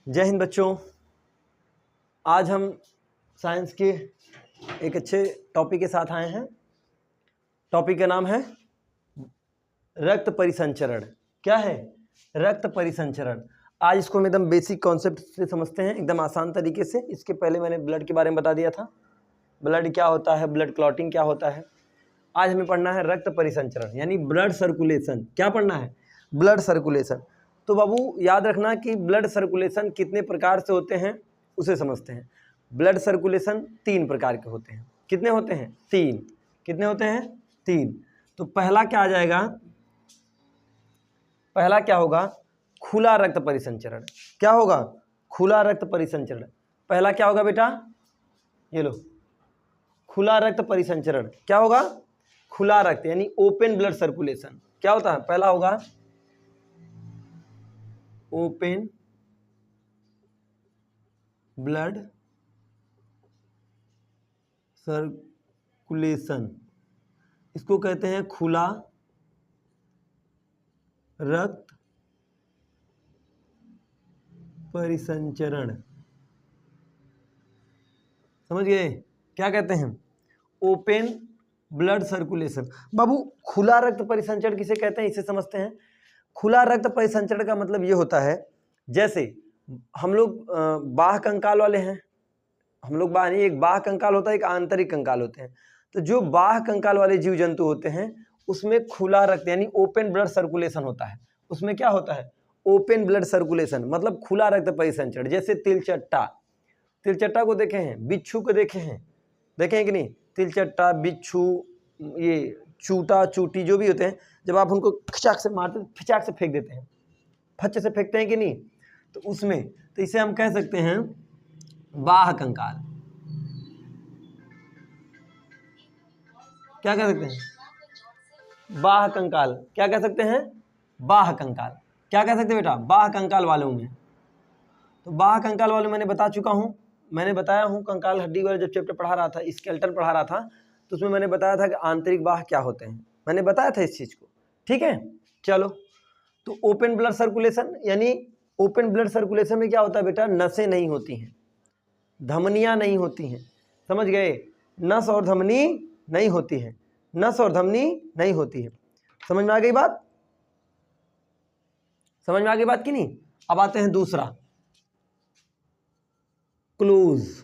जय हिंद बच्चों। आज हम साइंस के एक अच्छे टॉपिक के साथ आए हैं। टॉपिक का नाम है रक्त परिसंचरण। क्या है? रक्त परिसंचरण। आज इसको हम एकदम बेसिक कॉन्सेप्ट से समझते हैं, एकदम आसान तरीके से। इसके पहले मैंने ब्लड के बारे में बता दिया था, ब्लड क्या होता है, ब्लड क्लॉटिंग क्या होता है। आज हमें पढ़ना है रक्त परिसंचरण, यानी ब्लड सर्कुलेशन। क्या पढ़ना है? Blood circulation. तो बाबू याद रखना कि ब्लड सर्कुलेशन कितने प्रकार से होते हैं उसे समझते हैं। ब्लड सर्कुलेशन 3 प्रकार के होते हैं। कितने होते हैं? 3। कितने होते हैं? 3। तो पहला क्या आ जाएगा? पहला क्या होगा? खुला रक्त परिसंचरण। क्या होगा? खुला रक्त परिसंचरण। पहला क्या होगा बेटा? ये लो, खुला रक्त परिसंचरण। क्या होगा? खुला रक्त यानी ओपन ब्लड सर्कुलेशन। क्या होता है? पहला होगा ओपन ब्लड सर्कुलेशन। इसको कहते हैं खुला रक्त परिसंचरण। समझ गए? क्या कहते हैं? Open blood circulation. बाबू खुला रक्त परिसंचरण किसे कहते हैं इसे समझते हैं। खुला रक्त परिसंचरण का मतलब ये होता है, जैसे हम लोग बाह्य कंकाल वाले हैं। हम लोग बाह्य नहीं, एक बाह्य कंकाल होता है, एक आंतरिक कंकाल होते हैं। तो जो बाह्य कंकाल वाले जीव जंतु होते हैं उसमें खुला रक्त यानी ओपन ब्लड सर्कुलेशन होता है। उसमें क्या होता है? ओपन ब्लड सर्कुलेशन, मतलब खुला रक्त परिसंचरण। जैसे तिलचट्टा, तिलचट्टा को देखे हैं, बिच्छू को देखे हैं, देखे हैं कि नहीं? तिलचट्टा, बिच्छू, ये चूटा चूटी जो भी होते हैं, जब आप उनको खिचाक से मारते फिचाक से फेंक देते हैं, फच्चे से फेंकते हैं कि नहीं, तो उसमें तो इसे हम कह सकते हैं बाह्य कंकाल। क्या कह सकते हैं? बाह्य कंकाल। क्या कह सकते हैं? बाह्य कंकाल। क्या कह सकते हैं बेटा? बाह्य कंकाल वालों में। तो बाह्य कंकाल वाले मैंने बता चुका हूं, मैंने बताया हूं कंकाल हड्डी वाले जब चैप्टर पढ़ा रहा था, स्केलेटन पढ़ा रहा था, तो उसमें मैंने बताया था कि आंतरिक बाह्य क्या होते हैं, मैंने बताया था इस चीज को। ठीक है, चलो। तो ओपन ब्लड सर्कुलेशन यानी ओपन ब्लड सर्कुलेशन में क्या होता है बेटा? नसें नहीं होती हैं, धमनियां नहीं होती हैं। समझ गए? नस और धमनी नहीं होती है, नस और धमनी नहीं होती है। समझ में आ गई बात? समझ में आ गई बात कि नहीं? अब आते हैं दूसरा, क्लोज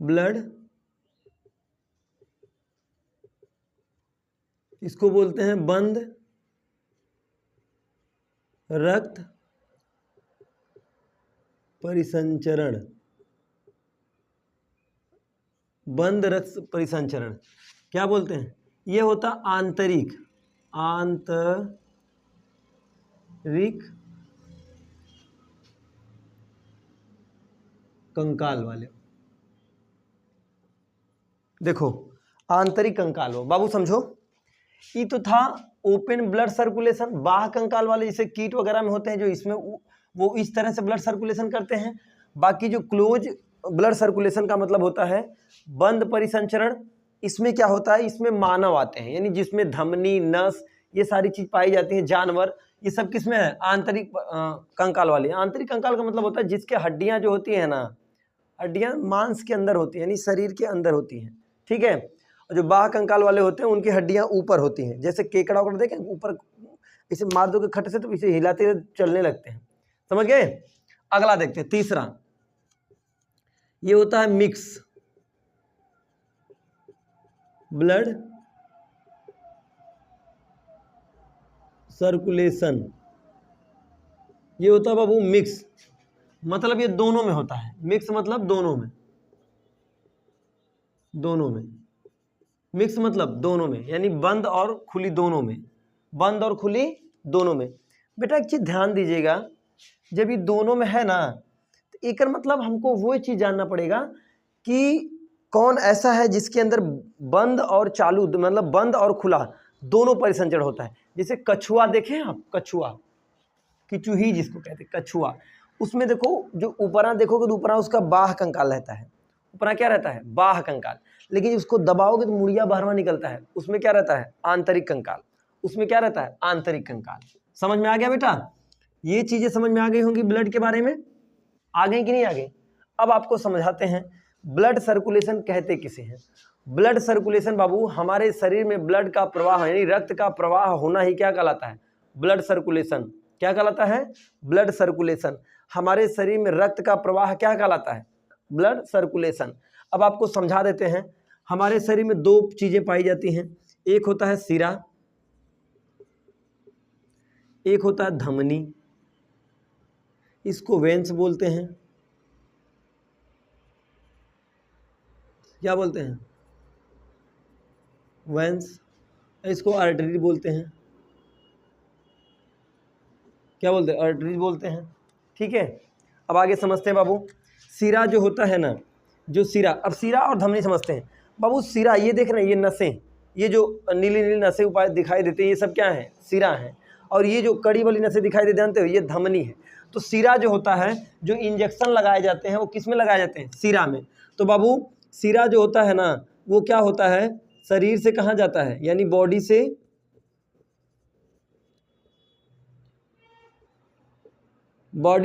ब्लड, इसको बोलते हैं बंद रक्त परिसंचरण। बंद रक्त परिसंचरण क्या बोलते हैं? ये होता आंतरिक कंकाल वाले। देखो आंतरिक कंकाल हो बाबू, समझो ये तो था ओपन ब्लड सर्कुलेशन। बाह्य कंकाल वाले जैसे कीट वगैरह में होते हैं, जो इसमें वो इस तरह से ब्लड सर्कुलेशन करते हैं। बाकी जो क्लोज ब्लड सर्कुलेशन का मतलब होता है बंद परिसंचरण। इसमें क्या होता है? इसमें मानव आते हैं, यानी जिसमें धमनी, नस, ये सारी चीज पाई जाती है, जानवर, ये सब किसमें है? आंतरिक कंकाल वाले। आंतरिक कंकाल का मतलब होता है जिसके हड्डियां जो होती है ना, हड्डियां मांस के अंदर होती है, यानी शरीर के अंदर होती हैं। ठीक है। और जो बाह्य कंकाल वाले होते हैं उनकी हड्डियां ऊपर होती हैं, जैसे केकड़ा वकड़ा देखें ऊपर, इसे मार दो के खट से तो इसे हिलाते हुए चलने लगते हैं। समझ गए? अगला देखते हैं, तीसरा ये होता है मिक्स ब्लड सर्कुलेशन। ये होता है बाबू मिक्स, मतलब ये दोनों में होता है। मिक्स मतलब दोनों में, दोनों में। मिक्स मतलब दोनों में, यानी बंद और खुली दोनों में, बंद और खुली दोनों में। बेटा एक चीज ध्यान दीजिएगा, जब ये दोनों में है ना, तो एक मतलब हमको वो चीज जानना पड़ेगा कि कौन ऐसा है जिसके अंदर बंद और चालू, मतलब बंद और खुला दोनों परिसंचरण होता है। जैसे कछुआ देखें आप, कछुआ, किचुही जिसको कहते हैं, कछुआ, उसमें देखो जो ऊपरा देखोगे तो ऊपरा उसका बाह्य कंकाल रहता है। ऊपरा क्या रहता है? बाह्य कंकाल। लेकिन उसको दबाओगे तो मुड़िया बाहरवा निकलता है, उसमें क्या रहता है? आंतरिक कंकाल। उसमें क्या रहता है? आंतरिक कंकाल। समझ में आ गया बेटा? ये चीजें समझ में आ गई होंगी ब्लड के बारे में, आ गई कि नहीं आ गई? अब आपको समझाते हैं ब्लड सर्कुलेशन कहते किसे हैं। ब्लड सर्कुलेशन बाबू, हमारे शरीर में ब्लड का प्रवाह यानी रक्त का प्रवाह होना ही क्या कहलाता है? Blood circulation. क्या कहलाता है? Blood circulation. हमारे शरीर में रक्त का प्रवाह क्या कहलाता है? Blood circulation. अब आपको समझा देते हैं, हमारे शरीर में दो चीजें पाई जाती हैं, एक होता है शिरा, एक होता है धमनी, इसको वेन्स बोलते हैं। क्या बोलते हैं? वेन्स। इसको आर्टरी बोलते हैं। क्या बोलते हैं? आर्टरी बोलते हैं। ठीक है, अब आगे समझते हैं बाबू। शिरा जो होता है ना, जो शिरा, अब शिरा और धमनी समझते हैं बाबू। शिरा, ये देख रहे हैं, ये नसें, ये जो नीली नीली नसें उपाय दिखाई देती हैं, ये सब क्या है? शिरा है। और ये जो कड़ी वाली नसें दिखाई देती, जानते हो, ये धमनी है। तो शिरा जो होता है, जो इंजेक्शन लगाए जाते हैं, वो किस में लगाए जाते हैं? शिरा में। तो बाबू शिरा जो होता है ना, वो क्या होता है? शरीर से कहाँ जाता है? यानी बॉडी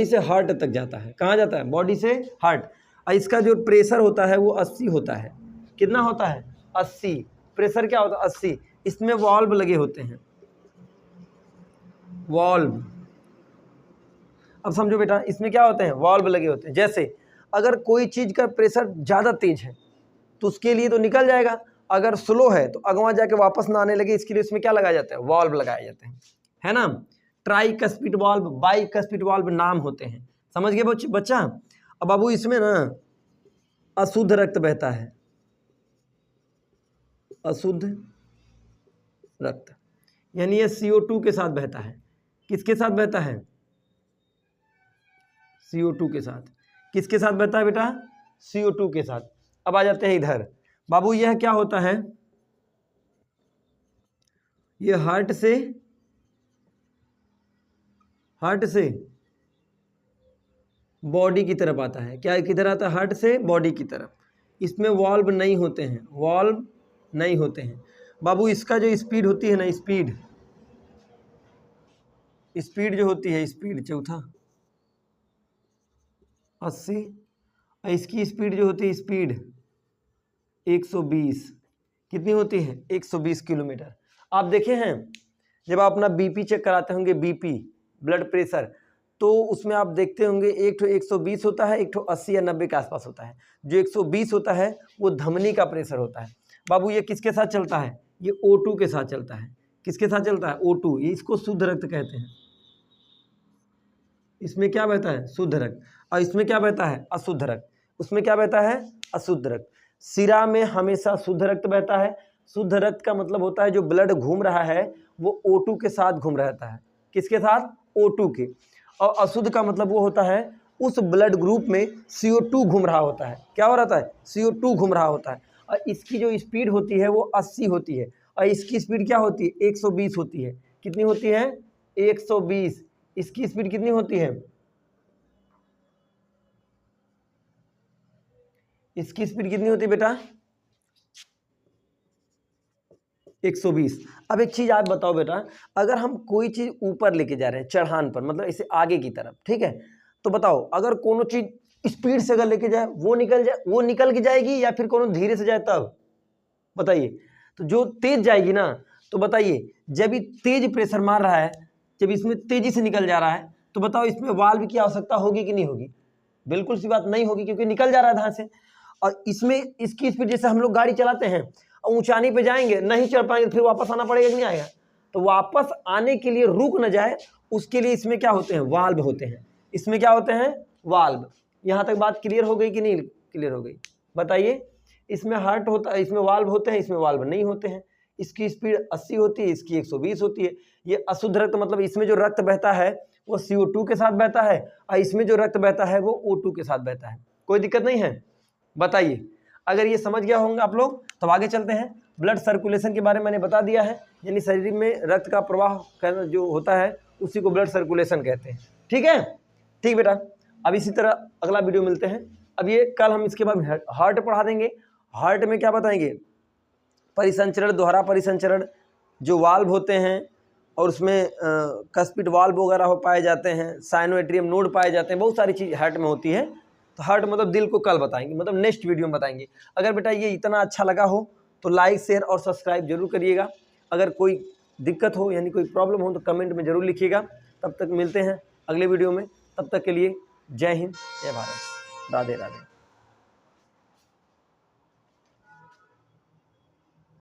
से हार्ट तक जाता है। कहाँ जाता है? बॉडी से हार्ट। और इसका जो प्रेशर होता है वो 80 होता है। कितना होता है? 80। प्रेशर क्या होता है? 80। इसमें वाल्व लगे होते हैं, वाल्व। अब समझो बेटा, इसमें क्या होते हैं? वाल्व लगे होते हैं। जैसे अगर कोई चीज का प्रेशर ज्यादा तेज है तो उसके लिए तो निकल जाएगा, अगर स्लो है तो अगवा जाके वापस ना आने लगे, इसके लिए उसमें क्या लगाया जाता है? वाल्व लगाए जाते हैं, है ना। ट्राइकस्पिड वाल्व, बाइकस्पिड वाल्व नाम होते हैं। समझ गए बच्चा? अब बाबू इसमें ना अशुद्ध रक्त बहता है, अशुद्ध रक्त, यानी ये CO2 के साथ बहता है। किसके साथ बहता है? CO2 के साथ। किसके साथ बहता है बेटा? CO2 के साथ। अब आ जाते हैं इधर बाबू, यह क्या होता है? ये हार्ट से बॉडी की तरफ आता है। क्या किधर आता है? हार्ट से बॉडी की तरफ। इसमें वाल्व नहीं होते हैं, वाल्व नहीं होते हैं बाबू। इसका जो स्पीड होती है ना, स्पीड जो होती है, स्पीड चौथा 80, इसकी स्पीड जो होती है, स्पीड 120। कितनी होती है? 120 किलोमीटर। आप देखे हैं जब आप अपना बीपी चेक कराते होंगे, बीपी ब्लड प्रेशर, तो उसमें आप देखते होंगे एक ठो 120 होता है, एक ठो 80 या 90 के आसपास होता है। जो 120 होता है वो धमनी का प्रेशर होता है बाबू। ये किसके साथ चलता है? ये O2 के साथ चलता है। किसके साथ चलता है? O2। ये इसको शुद्ध रक्त कहते हैं। इसमें क्या बहता है? शुद्ध रक्त। और इसमें क्या बहता है? अशुद्ध रक्त। उसमें क्या बहता है? अशुद्ध रक्त। शिरा में हमेशा शुद्ध रक्त बहता है। शुद्ध रक्त का मतलब होता है जो ब्लड घूम रहा है वो O2 के साथ घूम रहता है। किसके साथ? O2 के। और अशुद्ध का मतलब वो होता है उस ब्लड ग्रुप में CO2 घूम रहा होता है। क्या हो रहा है? CO2 घूम रहा होता है। और इसकी जो स्पीड होती है वो 80 होती है, और इसकी स्पीड क्या होती है? 120 होती है। कितनी होती है? 120। इसकी स्पीड कितनी होती है? इसकी स्पीड कितनी होती है बेटा? 120। अब एक चीज आप बताओ बेटा, अगर हम कोई चीज ऊपर लेके जा रहे हैं चढ़ान पर, मतलब इसे आगे की तरफ, ठीक है, तो बताओ अगर कोनो चीज स्पीड से अगर लेके जाए वो निकल के जाएगी, या फिर कोनो धीरे से जाए तब? बताइए। तो जो तेज जाएगी ना, तो बताइए जब ये तेज प्रेशर मार रहा है, जब इसमें तेजी से निकल जा रहा है, तो बताओ इसमें वाल्व की आवश्यकता होगी कि नहीं होगी? बिल्कुल सी बात नहीं होगी, क्योंकि निकल जा रहा है धार से। और इसमें इसकी स्पीड, जैसे हम लोग गाड़ी चलाते हैं और ऊंचाई पे जाएंगे, नहीं चढ़ पाएंगे, फिर वापस आना पड़ेगा कि नहीं आएगा? तो वापस आने के लिए रुक न जाए उसके लिए इसमें क्या होते हैं? वाल्व होते हैं। इसमें क्या होते हैं? वाल्व। यहाँ तक बात क्लियर हो गई कि नहीं क्लियर हो गई? बताइए। इसमें हार्ट होता है, इसमें वाल्व होते हैं, इसमें वाल्व नहीं होते हैं। इसकी स्पीड 80 होती है, इसकी 120 होती है। ये अशुद्ध रक्त, मतलब इसमें जो रक्त बहता है वो CO2 के साथ बहता है, और इसमें जो रक्त बहता है वो O2 के साथ बहता है। कोई दिक्कत नहीं है? बताइए। अगर ये समझ गया होंगे आप लोग तो आगे चलते हैं। ब्लड सर्कुलेशन के बारे में मैंने बता दिया है, यानी शरीर में रक्त का प्रवाह जो होता है उसी को ब्लड सर्कुलेशन कहते हैं। ठीक है? ठीक बेटा, अब इसी तरह अगला वीडियो मिलते हैं। अब ये कल हम इसके बाद हार्ट पढ़ा देंगे। हार्ट में क्या बताएंगे? परिसंचरण, दोहरा परिसंचरण, जो वाल्व होते हैं और उसमें कस्पिट वाल्व वगैरह हो पाए जाते हैं, साइनोएट्रियम नोड पाए जाते हैं, बहुत सारी चीज़ हार्ट में होती है। तो हार्ट मतलब दिल को कल बताएंगे, मतलब नेक्स्ट वीडियो में बताएंगे। अगर बेटा ये इतना अच्छा लगा हो तो लाइक शेयर और सब्सक्राइब जरूर करिएगा। अगर कोई दिक्कत हो यानी कोई प्रॉब्लम हो तो कमेंट में जरूर लिखिएगा। तब तक मिलते हैं अगले वीडियो में, तब तक के लिए जय हिंद, जय भारत, राधे राधे।